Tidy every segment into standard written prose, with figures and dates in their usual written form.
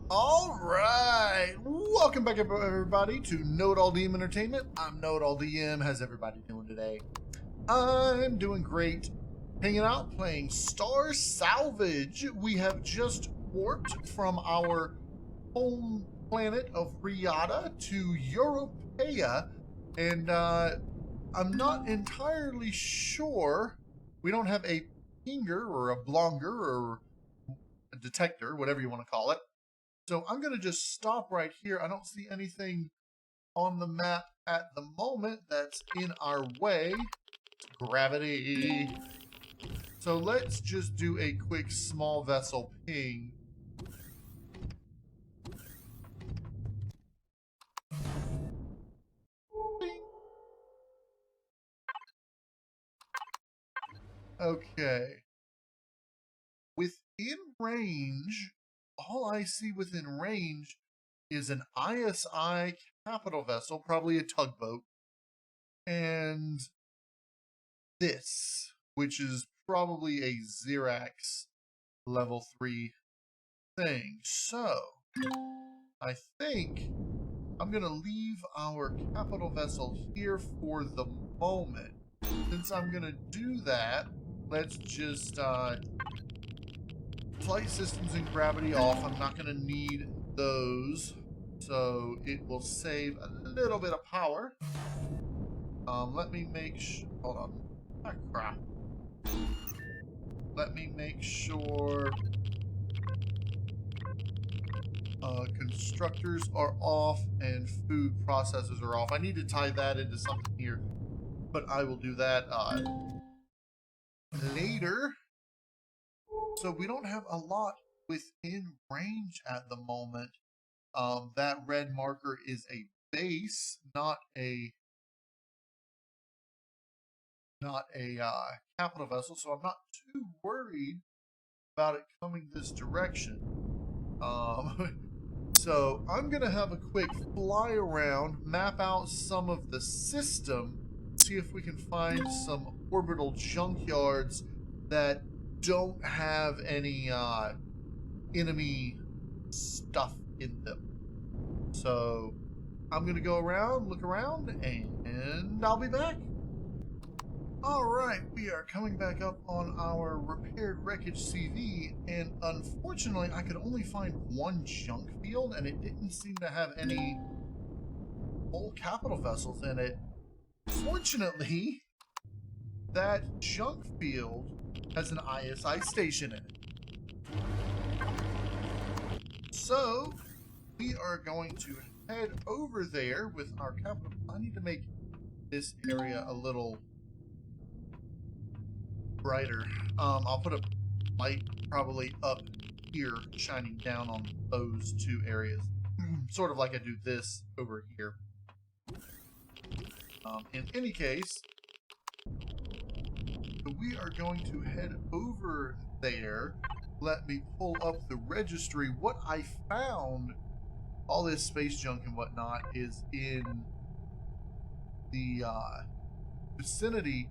All right, welcome back everybody to KnowItAllDM Entertainment. I'm KnowItAllDM. How's everybody doing today? I'm doing great. Hanging out, playing Star Salvage. We have just warped from our home planet of Riata to Europea, and I'm not entirely sure. We don't have a pinger or a blonger or a detector, whatever you want to call it. So I'm going to just stop right here. I don't see anything on the map at the moment that's in our way. Gravity. So let's just do a quick small vessel ping. Ping. Okay. Within range, all I see within range is an ISI capital vessel, probably a tugboat, and this, which is probably a Xerax level 3 thing. So, I think I'm going to leave our capital vessel here for the moment. Since I'm going to do that, let's just flight systems and gravity off. I'm not going to need those, so it will save a little bit of power. Let me make sure. Hold on. Ah, crap. Let me make sure constructors are off and food processors are off. I need to tie that into something here, but I will do that later. So we don't have a lot within range at the moment. That red marker is a base, not a capital vessel, so I'm not too worried about it coming this direction. So I'm gonna have a quick fly around, map out some of the system, see if we can find some orbital junkyards that don't have any enemy stuff in them. So I'm gonna go around, look around, and I'll be back. Alright, we are coming back up on our repaired wreckage CV, and unfortunately I could only find one junk field, and it didn't seem to have any old capital vessels in it. Fortunately, that junk field has an ISI station in it. So, we are going to head over there with our capital. I need to make this area a little brighter. I'll put a light probably up here shining down on those two areas. Sort of like I do this over here. In any case, we are going to head over there. Let me pull up the registry. What I found, all this space junk and whatnot, is in the vicinity.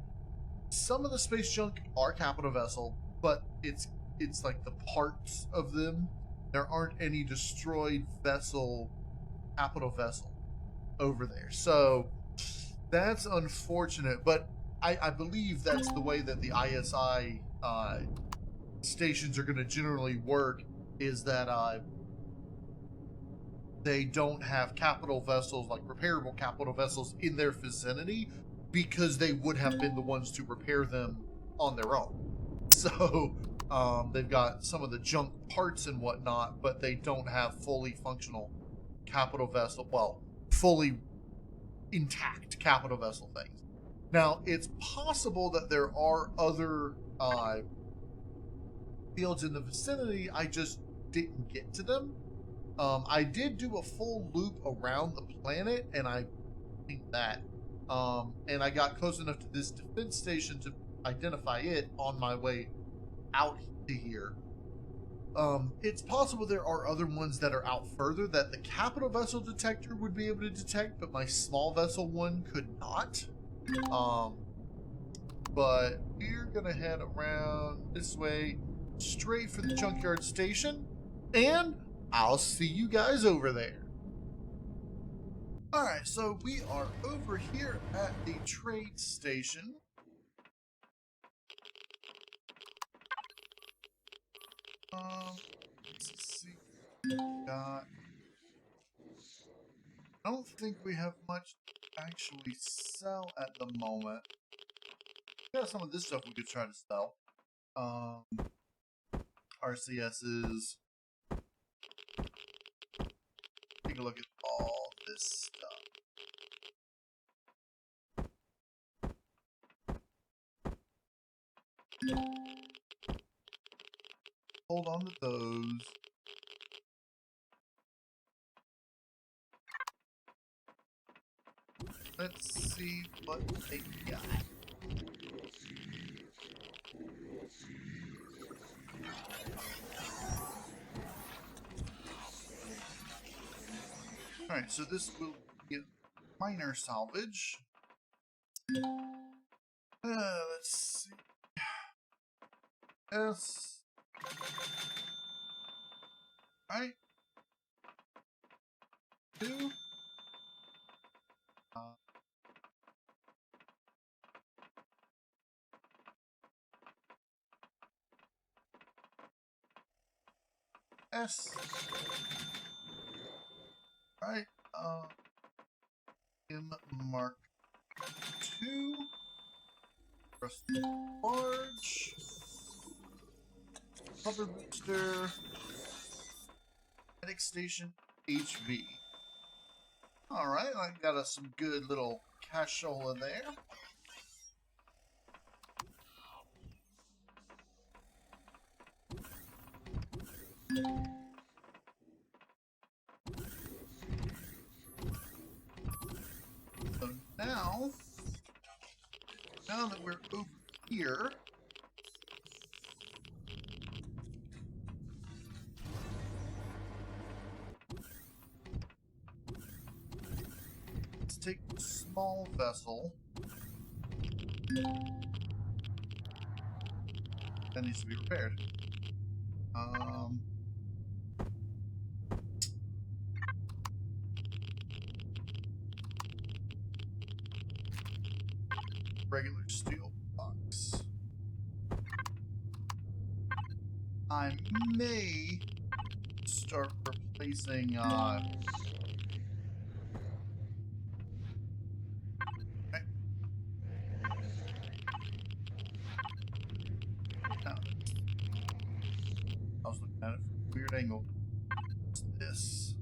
Some of the space junk are capital vessel, but it's like the parts of them. There aren't any destroyed vessel, capital vessel over there. So that's unfortunate, but I believe that's the way that the ISI stations are going to generally work, is that they don't have capital vessels, like repairable capital vessels, in their vicinity, because they would have been the ones to repair them on their own. So they've got some of the junk parts and whatnot, but they don't have fully functional capital vessel, well, fully intact capital vessel things. Now, it's possible that there are other fields in the vicinity, I just didn't get to them. I did do a full loop around the planet, and I think that and I got close enough to this defense station to identify it on my way out to here. It's possible there are other ones that are out further that the capital vessel detector would be able to detect, but my small vessel one could not. But we're gonna head around this way, straight for the junkyard station, and I'll see you guys over there. Alright, so we are over here at the trade station. Let's see what we got. I don't think we have much to actually sell at the moment. We got some of this stuff we could try to sell. RCSs. Take a look at all this stuff. Hold on to those. Let's see what they got. Alright, so this will be minor salvage. Let's see. S. Right? 2. S. Right? M Mark 2. Press large. Cover booster. Medic station HV. Alright, I got us some good little cashola there. So now that we're over here, let's take the small vessel. That needs to be repaired. Regular steel box. I may start replacing okay. Now, I was looking at it from a weird angle. What's this?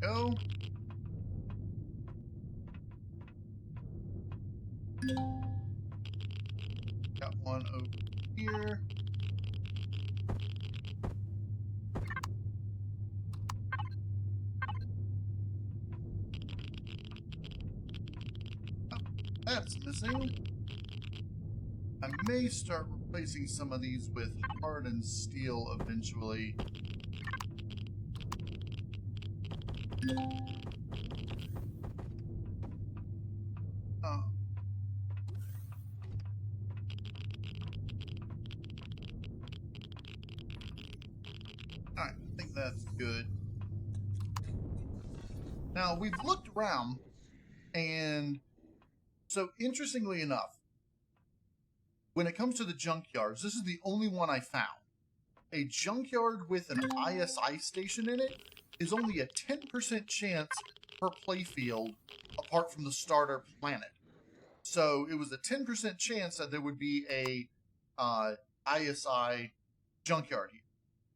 Go. Got one over here. Oh, that's missing. I may start replacing some of these with hardened steel eventually. Oh. Alright, I think that's good. Now, we've looked around, and so interestingly enough, when it comes to the junkyards, this is the only one I found. A junkyard with an ISI station in it is only a 10% chance per playfield apart from the starter planet. So it was a 10% chance that there would be a ISI junkyard here.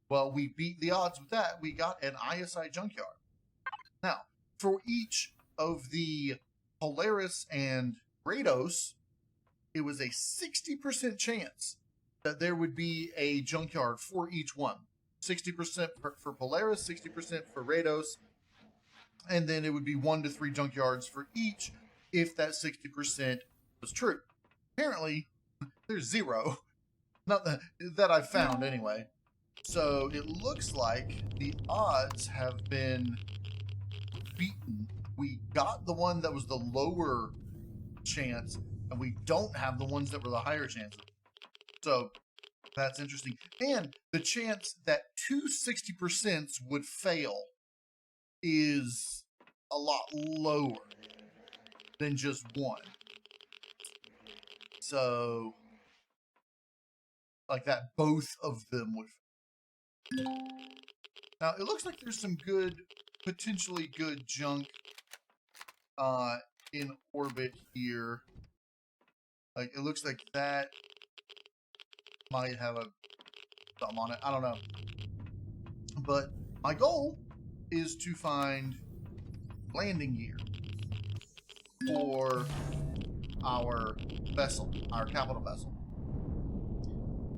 Well, we beat the odds with that. We got an ISI junkyard. Now, for each of the Polaris and Kratos, it was a 60% chance that there would be a junkyard for each one. 60% for Polaris, 60% for Kratos, and then it would be 1 to 3 junkyards for each if that 60% was true. Apparently, there's 0. Not that I've found anyway. So it looks like the odds have been beaten. We got the one that was the lower chance, and we don't have the ones that were the higher chances. So that's interesting. And the chance that 260% would fail is a lot lower than just one. So, like that, both of them would. Now, it looks like there's some good, potentially good junk in orbit here. Like, it looks like that might have a something on it. I don't know. But my goal is to find landing gear for our vessel, our capital vessel.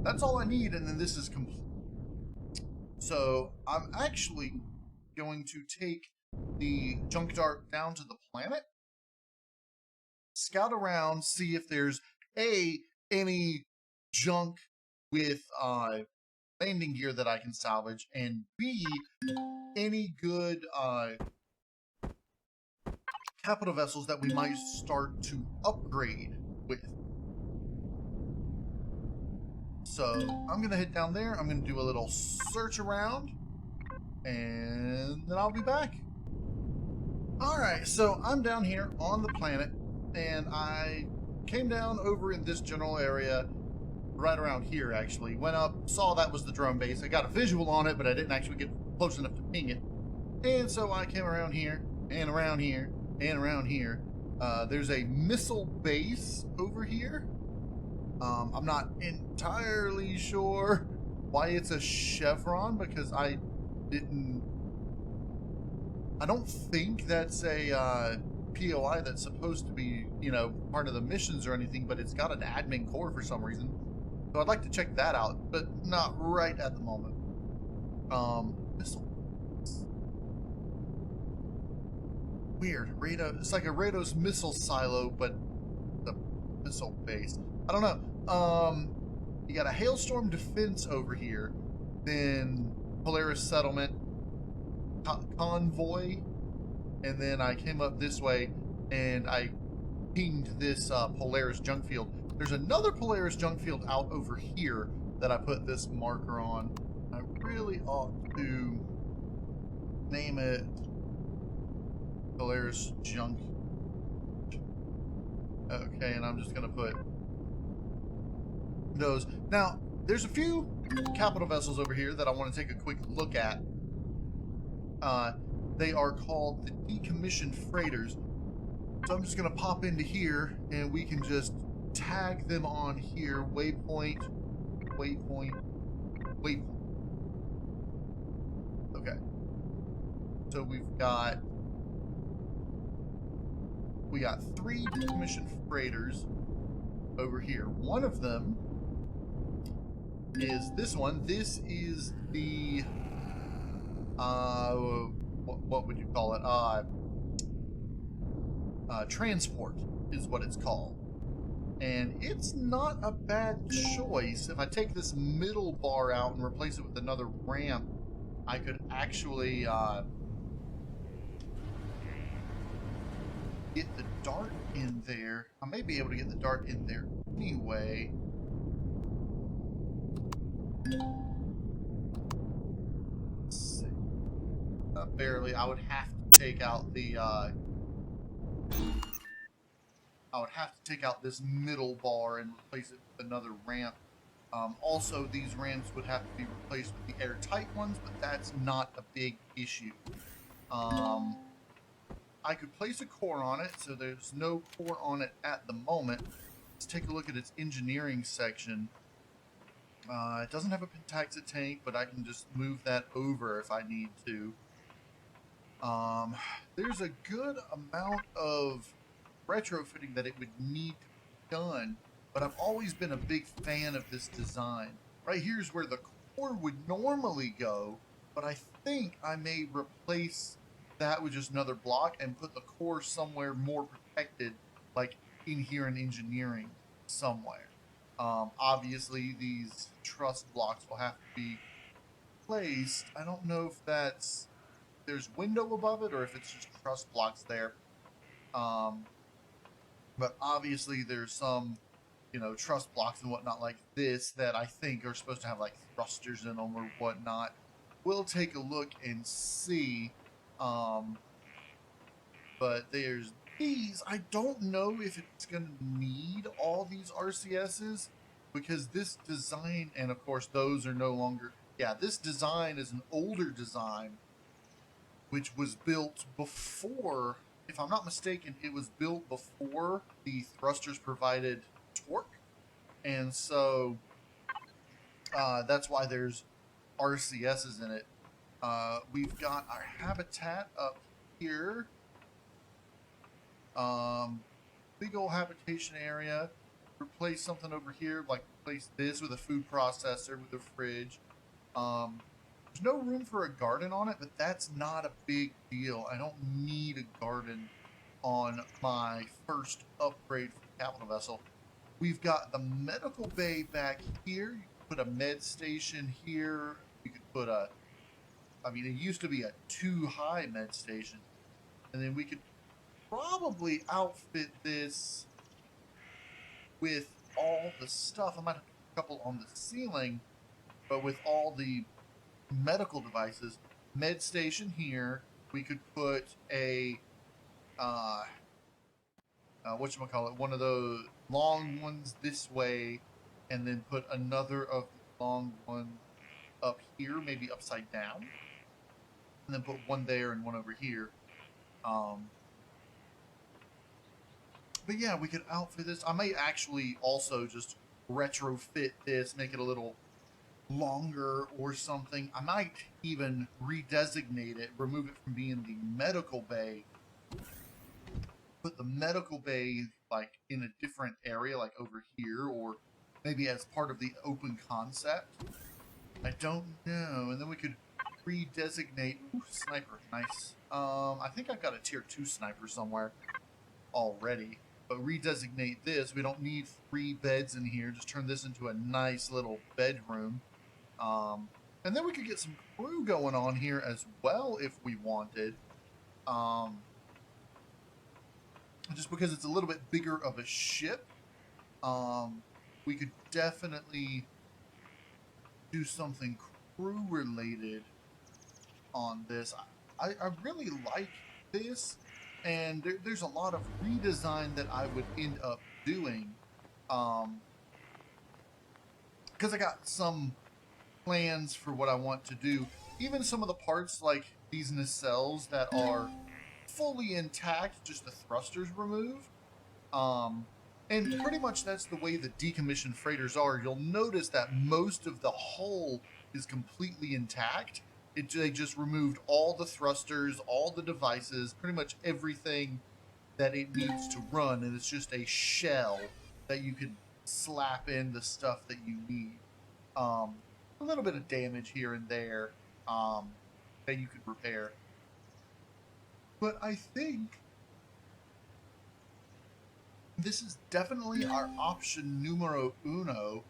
That's all I need, and then this is complete. So I'm actually going to take the junkyard down to the planet, scout around, see if there's any junk with landing gear that I can salvage, and B, any good capital vessels that we might start to upgrade with. So I'm going to head down there. I'm going to do a little search around, and then I'll be back. All right, so I'm down here on the planet, and I came down over in this general area, right around here, actually. Went up, saw that was the drone base. I got a visual on it, but I didn't actually get close enough to ping it. And so I came around here, and around here, and around here. There's a missile base over here. I'm not entirely sure why it's a chevron, because I don't think that's a POI that's supposed to be, part of the missions or anything, but it's got an admin core for some reason. So I'd like to check that out, but not right at the moment. Missile. Weird. It's like a Rados missile silo, but the missile base. I don't know. You got a hailstorm defense over here, then Polaris settlement, convoy, and then I came up this way and I pinged this Polaris junk field. There's another Polaris junk field out over here that I put this marker on. I really ought to name it Polaris junk. Okay, and I'm just gonna put those. Now, there's a few capital vessels over here that I want to take a quick look at. They are called the decommissioned freighters. So I'm just going to pop into here, and we can just tag them on here. Waypoint, waypoint, waypoint. Okay. So we got 3 decommissioned freighters over here. One of them is this one. This is the what would you call it? Transport is what it's called. And it's not a bad choice. If I take this middle bar out and replace it with another ramp, I could actually get the dart in there. I may be able to get the dart in there anyway. Let's see. Barely. I would have to take out the this middle bar and replace it with another ramp. Also, these ramps would have to be replaced with the airtight ones, but that's not a big issue. I could place a core on it, so there's no core on it at the moment. Let's take a look at its engineering section. It doesn't have a pentaxid tank, but I can just move that over if I need to. There's a good amount of retrofitting that it would need to be done, but I've always been a big fan of this design. Right here's where the core would normally go, but I think I may replace that with just another block and put the core somewhere more protected, like in here in engineering somewhere. Obviously these truss blocks will have to be placed. I don't know if there's window above it or if it's just truss blocks there. But obviously there's some, truss blocks and whatnot like this that I think are supposed to have like thrusters in them or whatnot. We'll take a look and see. But there's these. I don't know if it's going to need all these RCSs because this design, and of course those are no longer. Yeah, this design is an older design which was built before, if I'm not mistaken, it was built before the thrusters provided torque. And so that's why there's RCSs in it. We've got our habitat up here. Big old habitation area. Replace something over here, like replace this with a food processor, with a fridge. There's no room for a garden on it, but that's not a big deal. I don't need a garden on my first upgrade for the capital vessel. We've got the medical bay back here. You could put a med station here. You could put it used to be a 2-high med station. And then we could probably outfit this with all the stuff. I might have a couple on the ceiling, but with all the medical devices. Med station here. We could put a whatchamacallit, one of those long ones this way, and then put another of the long ones up here, maybe upside down, and then put one there and one over here. But yeah, we could outfit this. I may actually also just retrofit this, make it a little longer or something. I might even redesignate it, remove it from being the medical bay, put the medical bay like in a different area, like over here, or maybe as part of the open concept. I don't know. And then we could redesignate. Ooh, sniper, nice. I think I've got a tier 2 sniper somewhere already. But redesignate this. We don't need 3 beds in here. Just turn this into a nice little bedroom. And then we could get some crew going on here as well if we wanted. Just because it's a little bit bigger of a ship. We could definitely do something crew related on this. I really like this. And there's a lot of redesign that I would end up doing. Because I got some plans for what I want to do. Even some of the parts like these nacelles that are fully intact, just the thrusters removed. And pretty much that's the way the decommissioned freighters are. You'll notice that most of the hull is completely intact. They just removed all the thrusters, all the devices, pretty much everything that it needs to run, and it's just a shell that you can slap in the stuff that you need. A little bit of damage here and there that you could repair. But I think this is definitely our option numero uno.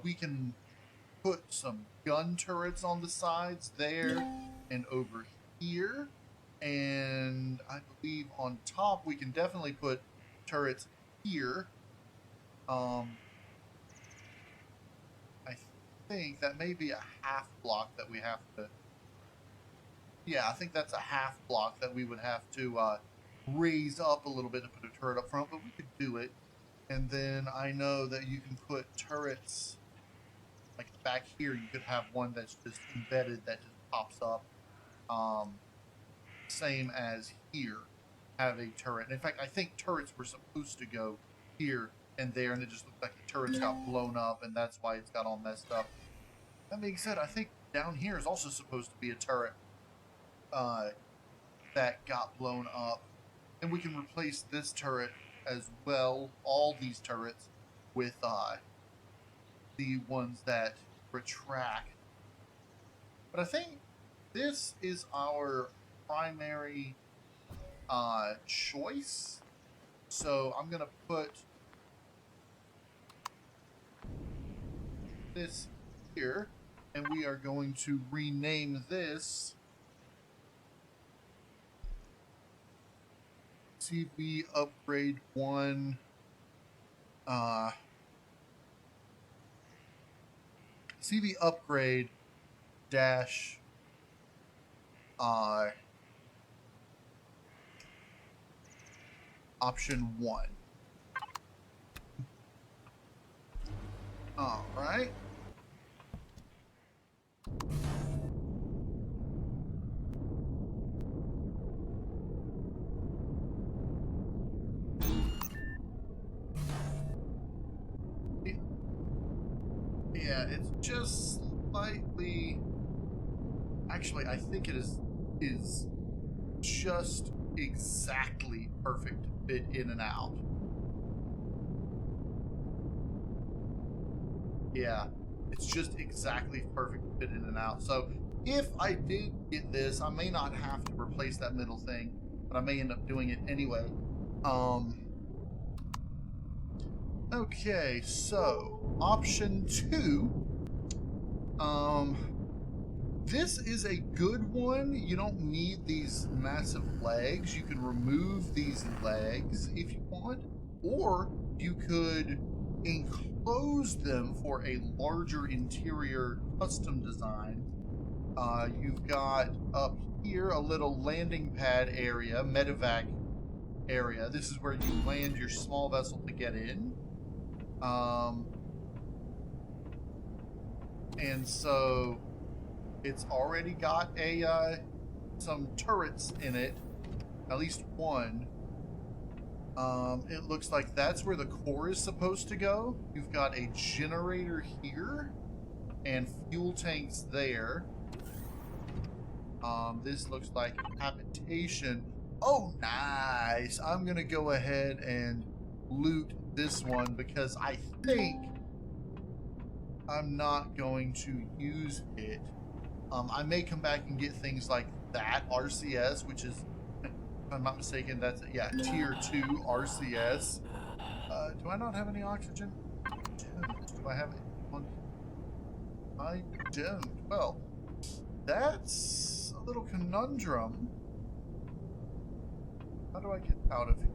We can put some gun turrets on the sides there and over here. And I believe on top we can definitely put turrets here. I think that may be a half block that we have to... Yeah, I think that's a half block that we would have to raise up a little bit to put a turret up front, but we could do it. And then I know that you can put turrets, like back here, you could have one that's just embedded that just pops up. Same as here, have a turret. In fact, I think turrets were supposed to go here and there, and it just looked like the turrets got blown up, and that's why it's got all messed up. That being said, I think down here is also supposed to be a turret that got blown up. And we can replace this turret as well, all these turrets, with the ones that retract. But I think this is our primary choice. So I'm going to put this here. And we are going to rename this CV upgrade 1 CV upgrade dash option 1. All right. Yeah, it's just slightly. Actually, I think it is just exactly perfect to fit in and out. Yeah, it's just exactly perfect to fit in and out. So if I did get this, I may not have to replace that middle thing, but I may end up doing it anyway. Okay, so option 2. This is a good one. You don't need these massive legs. You can remove these legs if you want, or you could enclose them for a larger interior custom design. You've got up here a little landing pad area, medevac area. This is where you land your small vessel to get in. And so it's already got a some turrets in it, at least one. It looks like that's where the core is supposed to go. You've got a generator here and fuel tanks there. This looks like habitation. Oh, nice. I'm gonna go ahead and loot this one because I think I'm not going to use it. I may come back and get things like that RCS, which is, if I'm not mistaken, that's, yeah, tier 2 RCS. Do I not have any oxygen? I don't. Do I have one? I don't. Well, that's a little conundrum. How do I get out of here?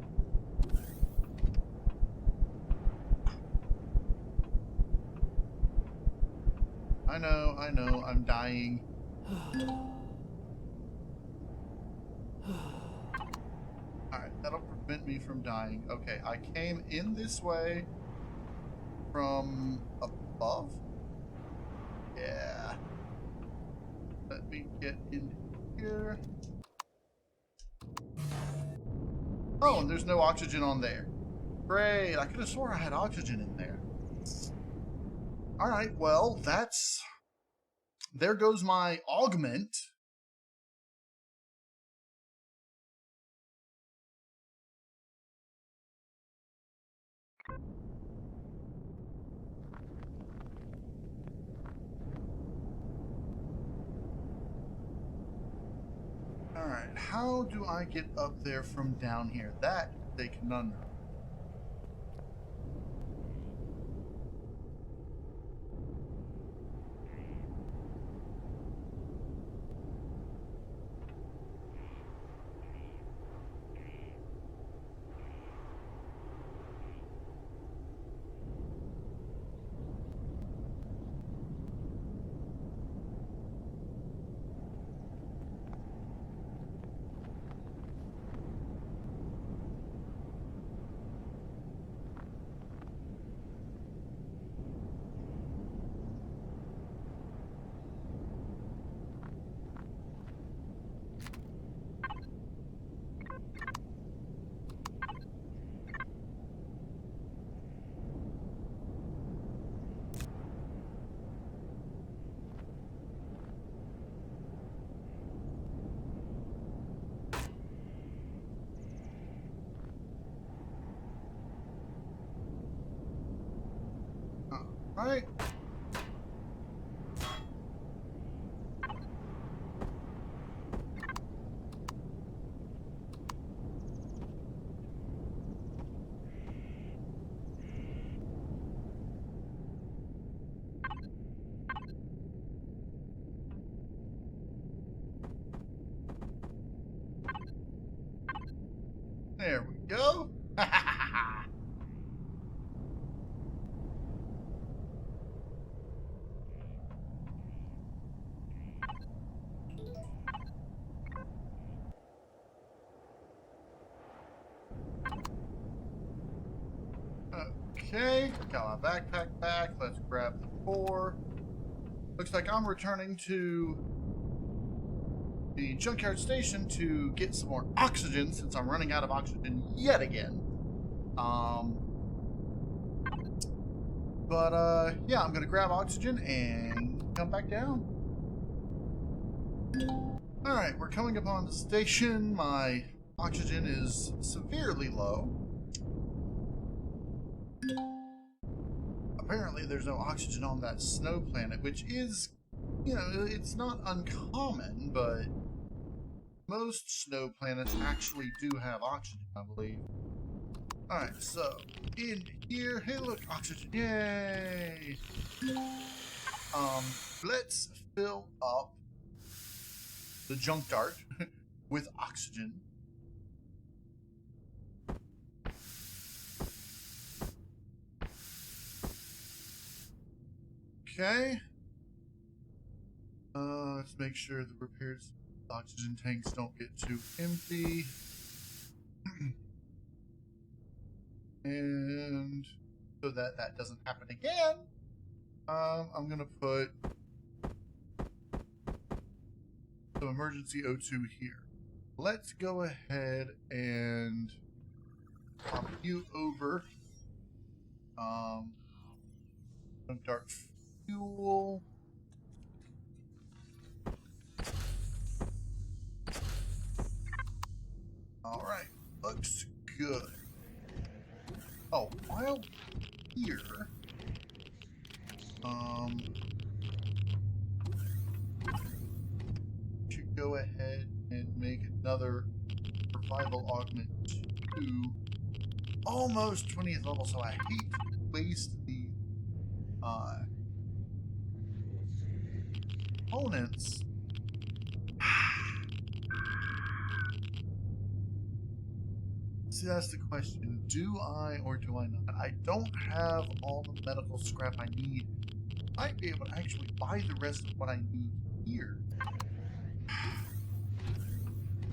I know, I'm dying. Alright, that'll prevent me from dying. Okay, I came in this way from above? Yeah. Let me get in here. Oh, and there's no oxygen on there. Great, I could have sworn I had oxygen in there. Alright, well, that's... There goes my augment. Alright, how do I get up there from down here? That is a conundrum. Alright. Okay, got my backpack back. Let's grab the 4. Looks like I'm returning to the junkyard station to get some more oxygen since I'm running out of oxygen yet again. Yeah, I'm gonna grab oxygen and come back down. Alright, we're coming upon the station. My oxygen is severely low. Apparently there's no oxygen on that snow planet, which is, you know, it's not uncommon, but most snow planets actually do have oxygen, I believe. Alright, so, in here, hey look, oxygen, yay! Let's fill up the junkyard with oxygen. Okay. Let's make sure the repaired oxygen tanks don't get too empty. And so that that doesn't happen again, I'm gonna put some emergency O2 here. Let's go ahead and pop you over. Dark fuel. All right, looks good. Oh, while here, should go ahead and make another survival augment to almost 20th level. So I hate to waste the components. See, that's the question. Do I or do I not? I don't have all the medical scrap I need. I might be able to actually buy the rest of what I need here.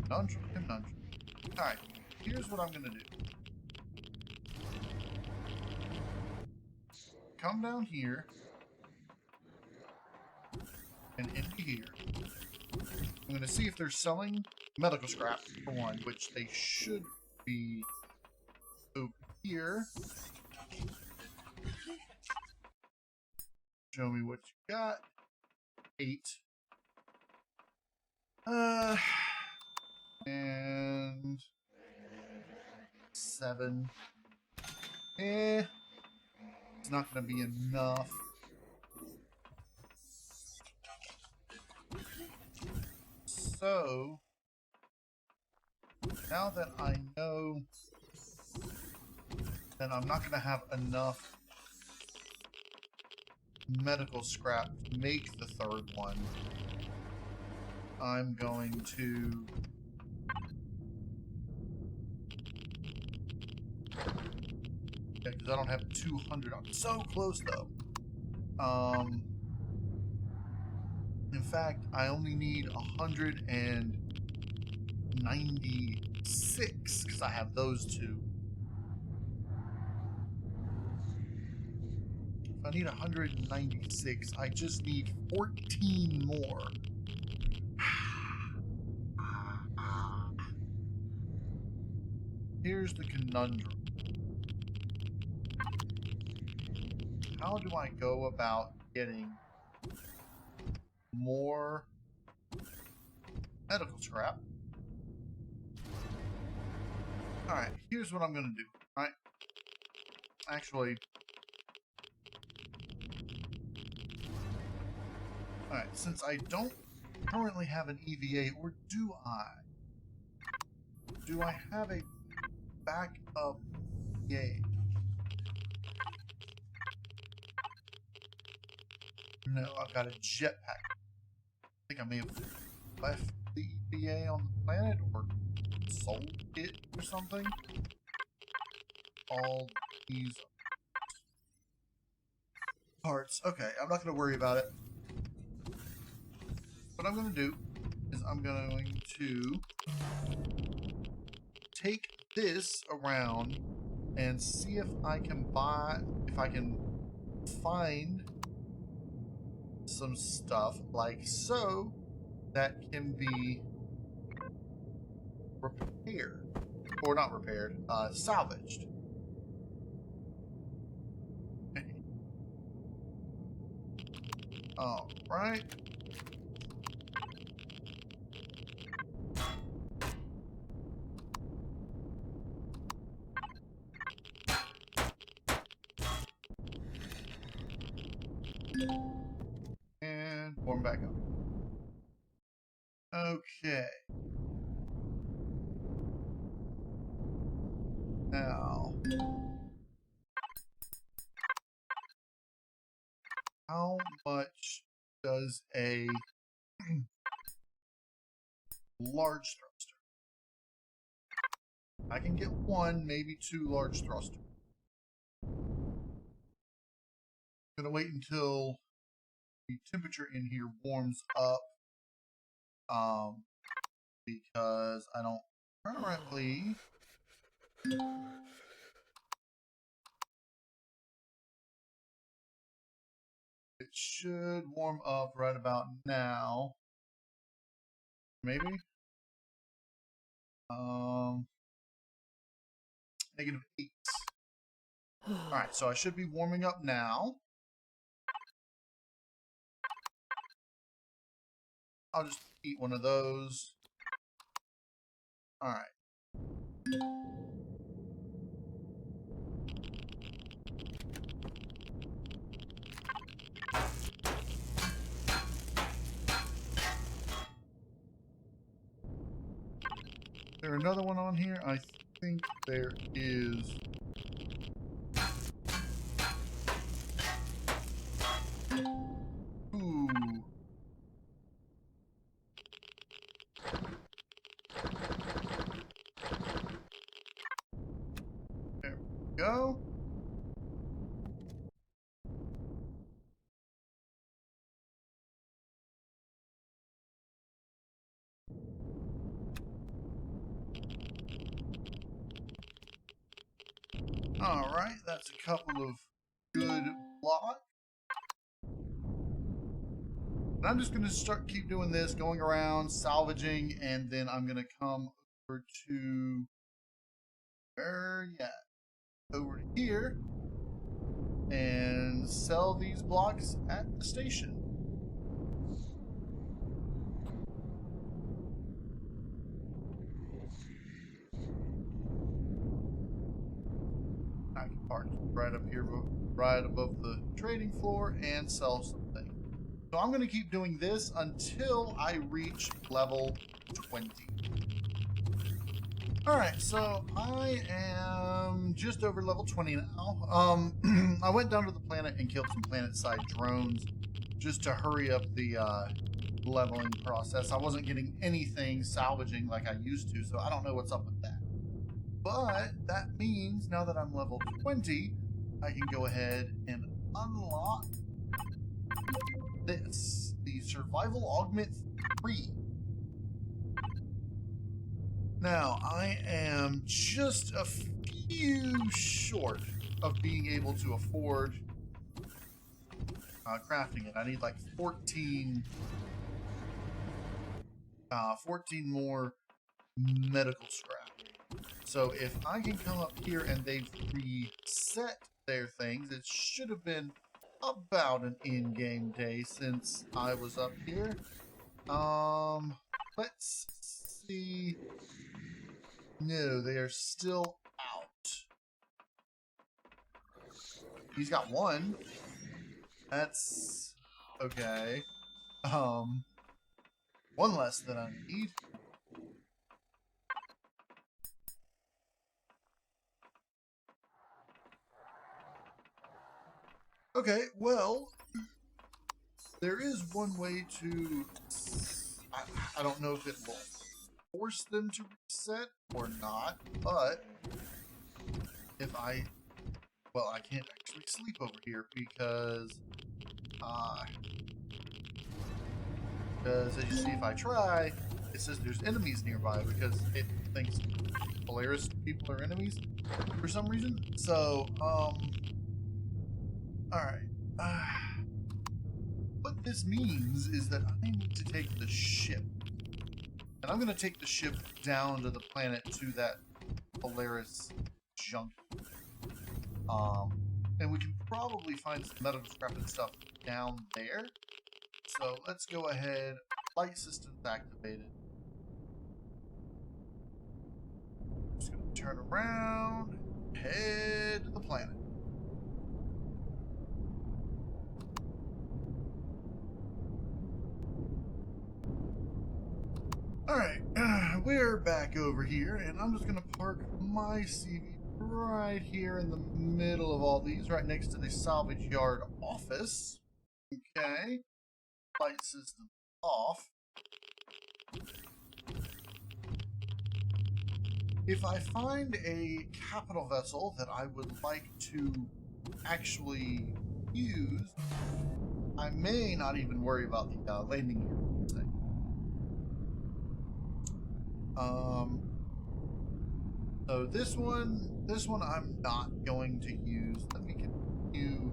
Conundrum. Alright, here's what I'm going to do. Come down here. And into here. I'm going to see if they're selling medical scrap, for one, which they should be over here. Show me what you got. 8. And 7. It's not going to be enough. So, now that I know that I'm not going to have enough medical scrap to make the 3rd one, I'm going to because I don't have 200. I'm so close though. In fact, I only need 196 because I have those 2. If I need 196, I just need 14 more. Here's the conundrum. How do I go about getting more medical scrap? Alright, here's what I'm going to do. Alright. Actually. Alright, since I don't currently have an EVA, or do I? Do I have a backup EVA? No, I've got a jetpack. I think I may have left the EVA on the planet or sold it or something. All these parts. Okay, I'm not going to worry about it. What I'm going to do is I'm going to take this around and see if I can find some stuff like so that can be repaired, or not repaired, salvaged. All right. And warm back up. Okay. Now, how much does a large thruster? I can get one, maybe two large thrusters. I'm gonna wait until the temperature in here warms up, because I don't currently it should warm up right about now. Maybe. -8. Alright, so I should be warming up now. I'll just eat one of those. Alright. Is there another one on here? I think there is. Ooh. There we go. Alright, that's a couple of good blocks. And I'm just going to keep doing this, going around, salvaging, and then I'm going to come over to, over to here, and sell these blocks at the station. I can park right up here, right above the trading floor, and sell something. So I'm going to keep doing this until I reach level 20. Alright, so I am just over level 20 now. I went down to the planet and killed some planet-side drones just to hurry up the leveling process. I wasn't getting anything salvaging like I used to, so I don't know what's up with that. But that means now that I'm level 20, I can go ahead and unlock this, the Survival Augment 3. Now, I am just a few short of being able to afford crafting it. I need like 14 more medical scrap. So if I can come up here and they've reset their things, it should have been about an in-game day since I was up here. Let's see. No, they are still out. He's got one. That's okay. One less than I need. Okay, well, there is one way to, I don't know if it will force them to reset or not, but if well, I can't actually sleep over here because as you see, if I try, it says there's enemies nearby because it thinks Polaris people are enemies for some reason. So, alright. What this means is that I need to take the ship. And I'm going to take the ship down to the planet to that Polaris junkyard. And we can probably find some medical scrap and stuff down there. So let's go ahead. Light systems activated. Just going to turn around, head to the planet. Alright, we're back over here, and I'm just going to park my CV right here in the middle of all these, right next to the salvage yard office. Okay. Light system off. If I find a capital vessel that I would like to actually use, I may not even worry about the landing gear. So this one I'm not going to use. Let me continue.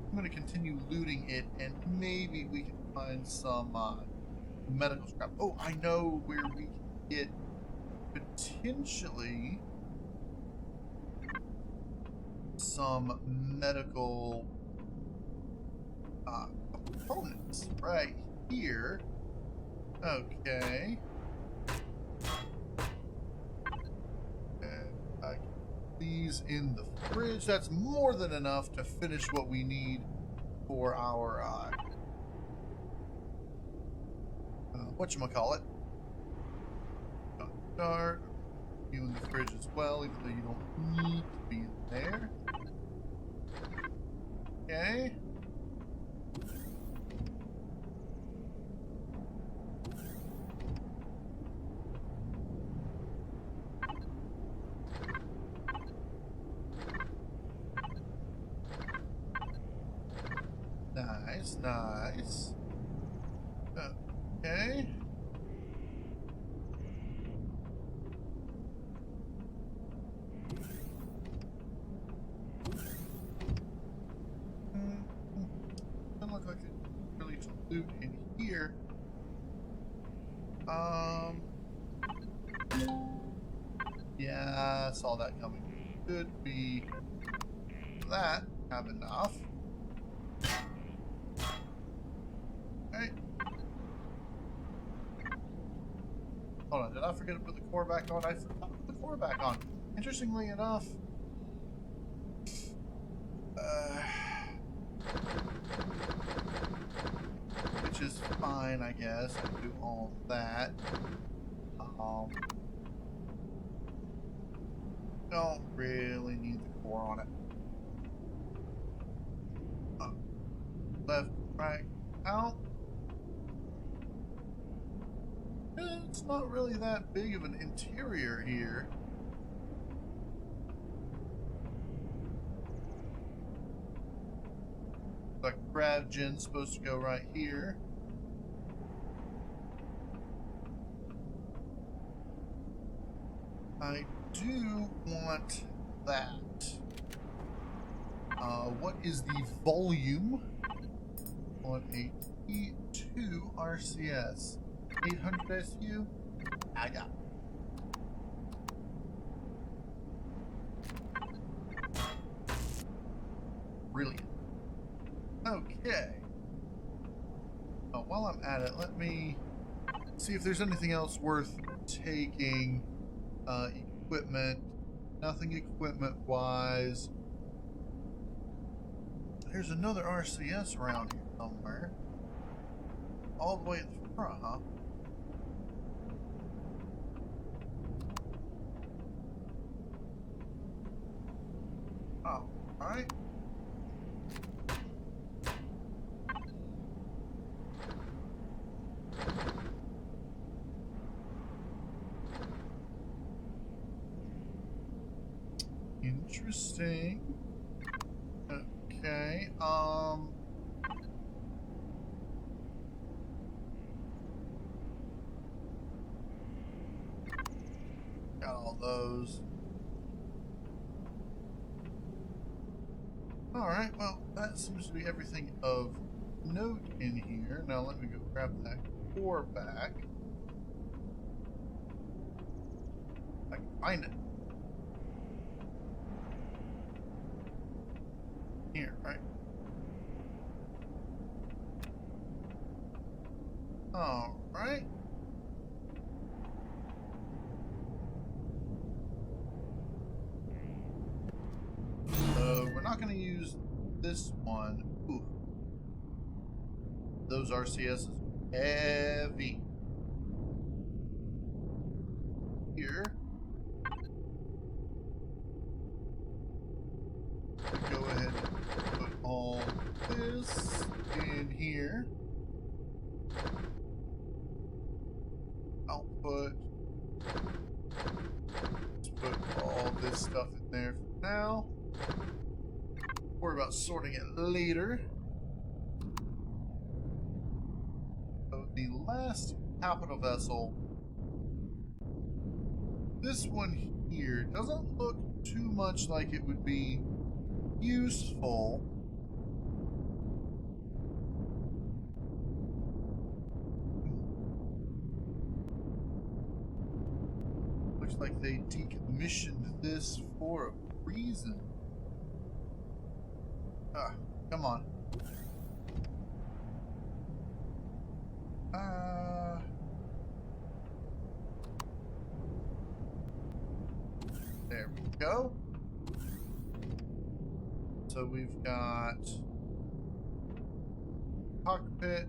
I'm going to continue looting it, and maybe we can find some medical scrap. Oh, I know where we can get potentially some medical components right here. Okay. And I can put these in the fridge. That's more than enough to finish what we need for our whatchamacallit. Start you in the fridge as well, even though you don't need to be in there. Okay. Nice, nice. Okay. Doesn't look like there's really some loot in here. Yeah, I saw that coming. Could be that. Have enough. Okay. Hold on, did I forget to put the core back on? I forgot to put the core back on. Interestingly enough, which is fine, I guess. I can do all of that. Don't really need the core on it. Left, right, out. It's not really that big of an interior here. Like grav gen's supposed to go right here. I do want that. What is the volume on a T2 RCS? 800 SU? I got it. Brilliant. Okay. Oh, while I'm at it, let me see if there's anything else worth taking. Equipment. Nothing equipment-wise. There's another RCS around here somewhere. All the way at the front, huh? Oh, alright. Interesting. Okay, got all those. Alright, well, that seems to be everything of note in here. Now let me go grab that core back. I can find it. Here, right? Alright. So we're not going to use this one. Ooh. Those RCS is heavy. Here. Go ahead and put all this in here. Let's put all this stuff in there for now. Worry about sorting it later. So the last capital vessel, this one here doesn't look too much like it would be useful. Looks like they decommissioned this for a reason. Ah, come on. There we go. So we've got cockpit.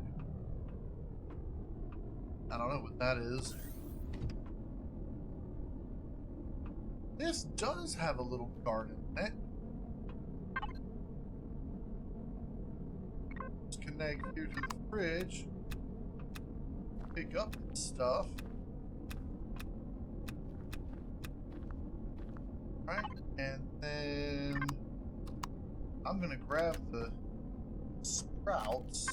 I don't know what that is. This does have a little garden in it. Let's connect here to the fridge. Pick up stuff. Right, and then I'm gonna grab the sprouts.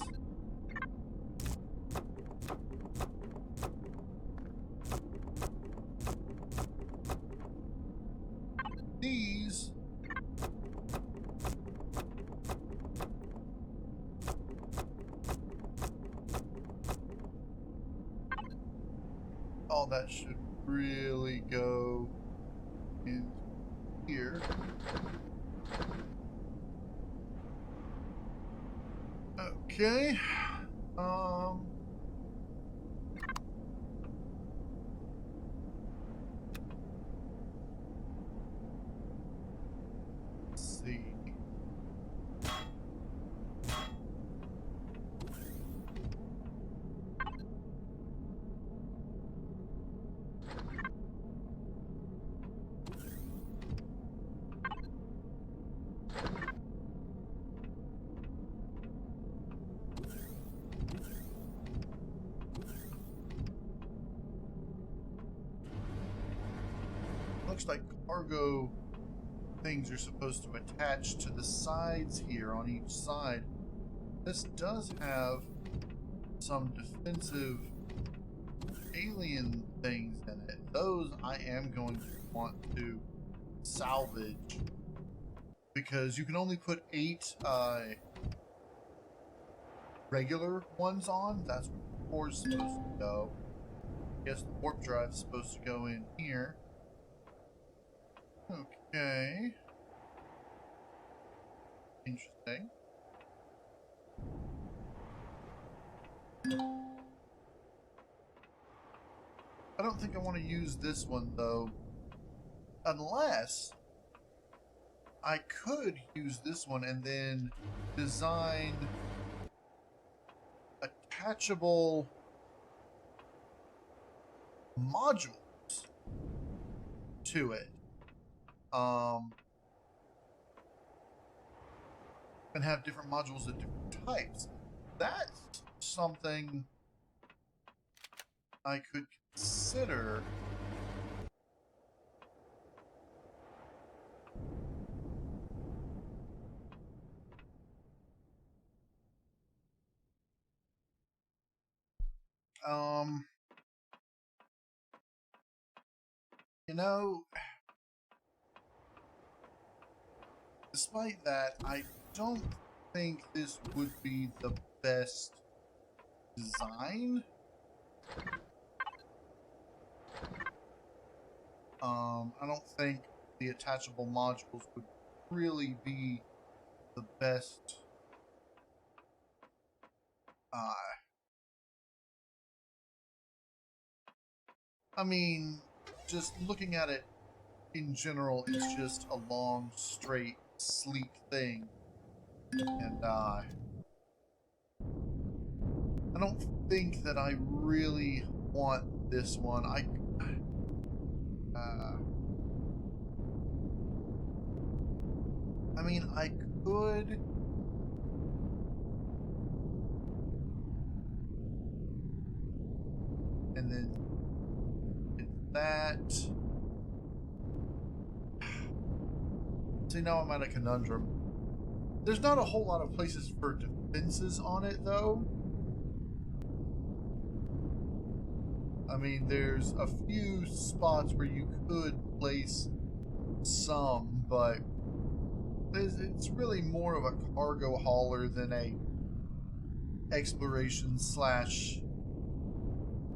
These all that should really go in here. Okay. Let's see. Looks like cargo things are supposed to attach to the sides here on each side. This does have some defensive alien things in it. Those I am going to want to salvage because you can only put 8 regular ones on. That's where the core's supposed to go. I guess the warp drive is supposed to go in here. Okay. Interesting. I don't think I want to use this one though, unless I could use this one and then design attachable modules to it. And have different modules of different types. That's something I could consider. You know, despite that, I don't think this would be the best design. I don't think the attachable modules would really be the best. I mean, just looking at it in general, it's just a long, straight, sleek thing. And I don't think that I really want this one. I mean, I could. And then that. See, now I'm at a conundrum. There's not a whole lot of places for defenses on it, though. I mean, there's a few spots where you could place some, but it's really more of a cargo hauler than a exploration /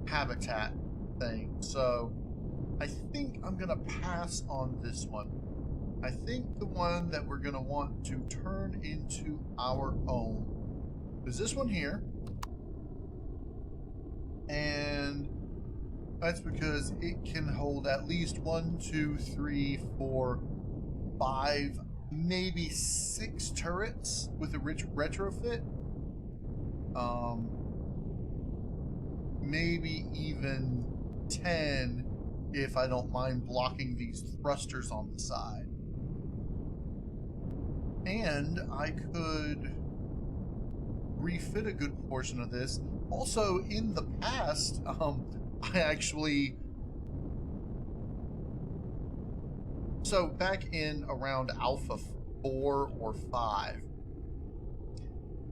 habitat thing. So I think I'm gonna pass on this one. I think the one that we're gonna want to turn into our own is this one here, and that's because it can hold at least 1, 2, 3, 4, 5, maybe 6 turrets with a rich retrofit. Maybe even 10 if I don't mind blocking these thrusters on the side. And I could refit a good portion of this. Also, in the past, I actually... So, back in around Alpha 4 or 5,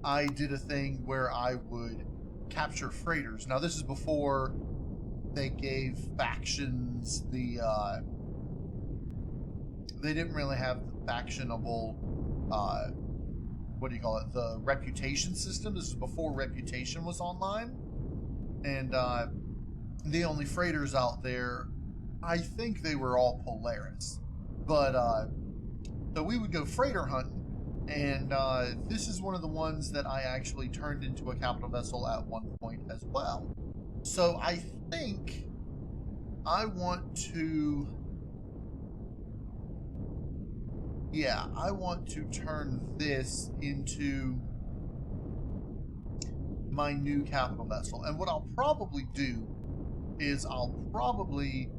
I did a thing where I would capture freighters. Now, this is before they gave factions the... they didn't really have the factionable... what do you call it? The reputation system. This is before reputation was online. And the only freighters out there, I think they were all Polaris. But so we would go freighter hunting, and this is one of the ones that I actually turned into a capital vessel at one point as well. So I think I want to... Yeah, I want to turn this into my new capital vessel. And what I'll probably do is I'll probably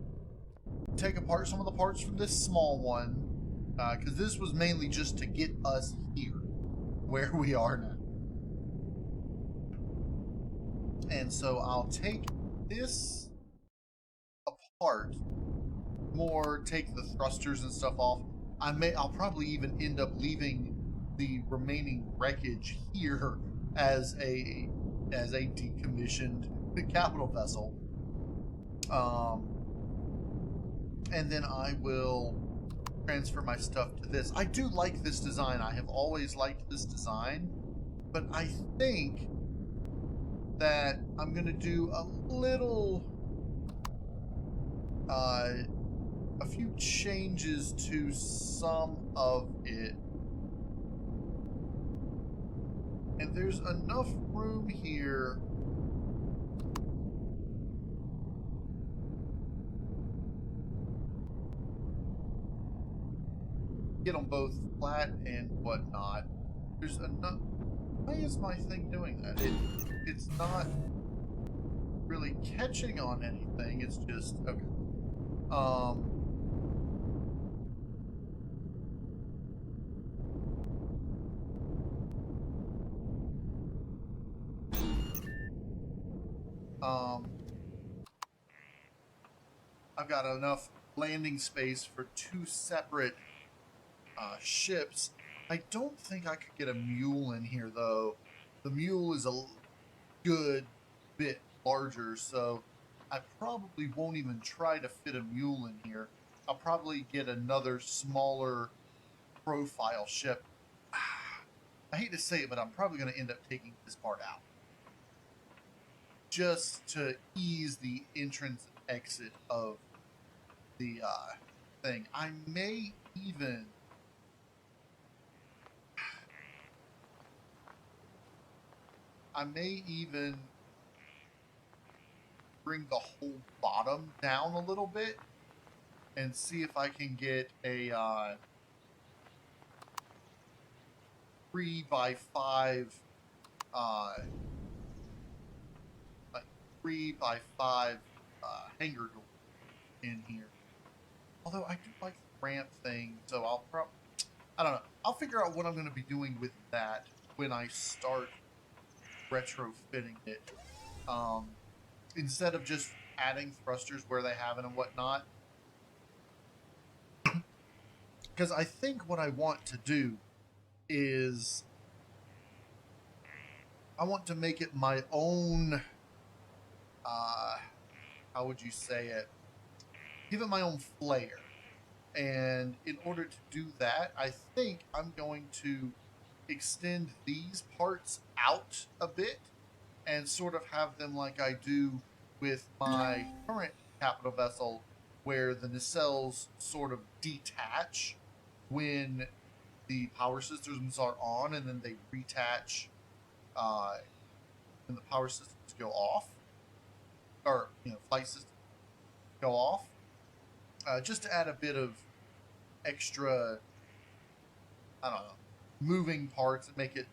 take apart some of the parts from this small one, because this was mainly just to get us here, where we are now. And so I'll take this apart, take the thrusters and stuff off. I'll probably even end up leaving the remaining wreckage here as a decommissioned capital vessel. And then I will transfer my stuff to this. I do like this design. I have always liked this design, but I think that I'm going to do a little, a few changes to some of it. And there's enough room here get them both flat and whatnot. There's enough. Why is my thing doing that? It's not really catching on anything. It's just okay. I've got enough landing space for 2 separate ships. I don't think I could get a mule in here, though. The mule is a good bit larger, so I probably won't even try to fit a mule in here. I'll probably get another smaller profile ship. I hate to say it, but I'm probably going to end up taking this part out. Just to ease the entrance and exit of the thing. I may even... bring the whole bottom down a little bit and see if I can get a 3x5 like 3x5 hangar door in here. Although I do like the ramp thing, so I don't know. I'll figure out what I'm going to be doing with that when I start retrofitting it. Instead of just adding thrusters where they have it and whatnot. Because I think what I want to do is I want to make it my own, how would you say it? Give it my own flair. And in order to do that, I think I'm going to extend these parts out a bit and sort of have them like I do with my current capital vessel, where the nacelles sort of detach when the power systems are on, and then they retach when the power systems go off, or flight systems go off, just to add a bit of extra, I don't know, moving parts and make it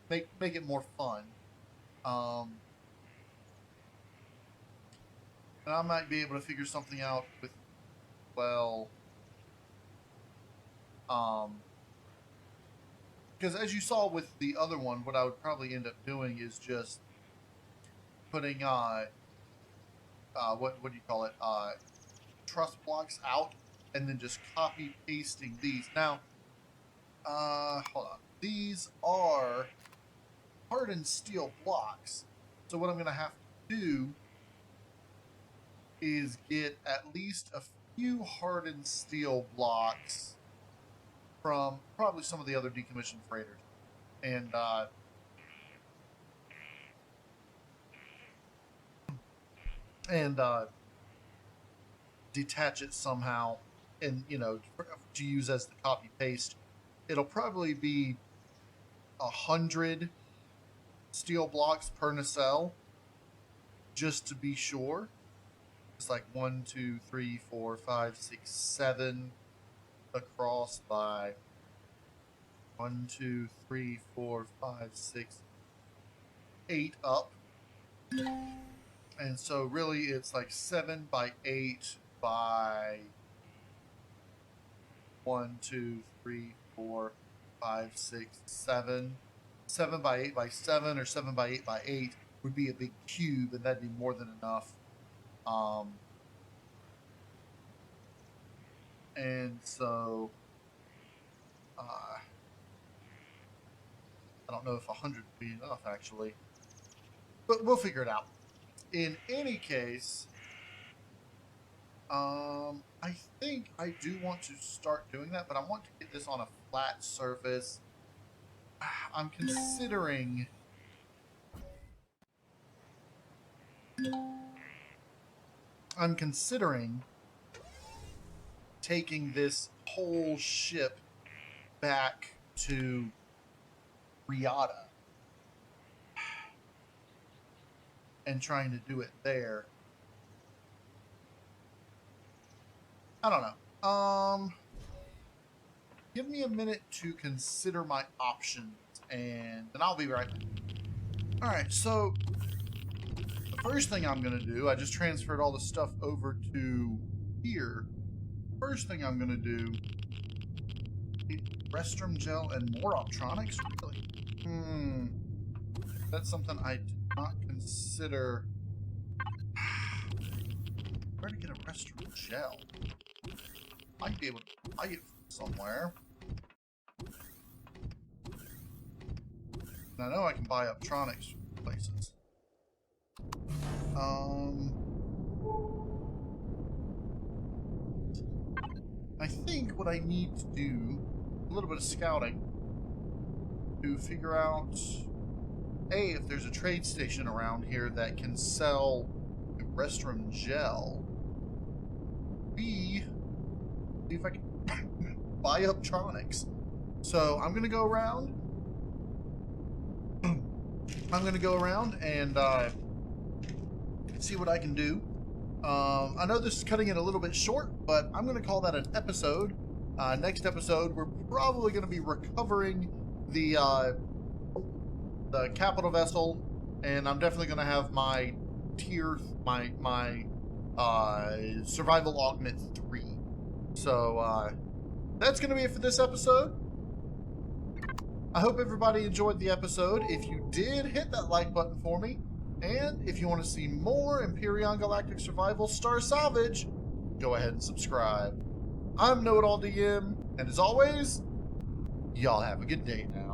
make it more fun. And I might be able to figure something out with, well, because as you saw with the other one, what I would probably end up doing is just putting what do you call it, truss blocks out, and then just copy pasting these. Now, hold on, these are hardened steel blocks, so what I'm going to have to do is get at least a few hardened steel blocks from probably some of the other decommissioned freighters, and detach it somehow, and to use as the copy paste. It'll probably be 100 steel blocks per nacelle, just to be sure. It's like 1, 2, 3, 4, 5, 6, 7 across by 1, 2, 3, 4, 5, 6, 8 up. And so really it's like 7 by 8 by 1, 2, 3, 4, 5, 6, 7. 7 by 8 by 7 or 7 by 8 by 8 would be a big cube, and that'd be more than enough. And so I don't know if 100 would be enough, actually, but we'll figure it out. In any case, I think I do want to start doing that, but I want to get this on a flat surface. I'm considering taking this whole ship back to Riata and trying to do it there. I don't know. Give me a minute to consider my options, and then I'll be right back. Alright, so the first thing I'm going to do, I just transferred all the stuff over to here. First thing I'm going to do, restroom gel and more optronics? Really? That's something I did not consider. Where to get a restroom gel? I'd be able to buy it somewhere. And I know I can buy optronics places. what I need to do, a little bit of scouting, to figure out, A, if there's a trade station around here that can sell restroom gel. B, see if I can buy Uptronics. So I'm gonna go around. I'm gonna go around and see what I can do. I know this is cutting it a little bit short, but I'm gonna call that an episode. Next episode, we're probably gonna be recovering the capital vessel, and I'm definitely gonna have my my survival augment 3. So that's gonna be it for this episode. I hope everybody enjoyed the episode. If you did, hit that like button for me. And if you want to see more Empyrion Galactic Survival Star Salvage, go ahead and subscribe. I'm KnowItAllDM, and as always, y'all have a good day now.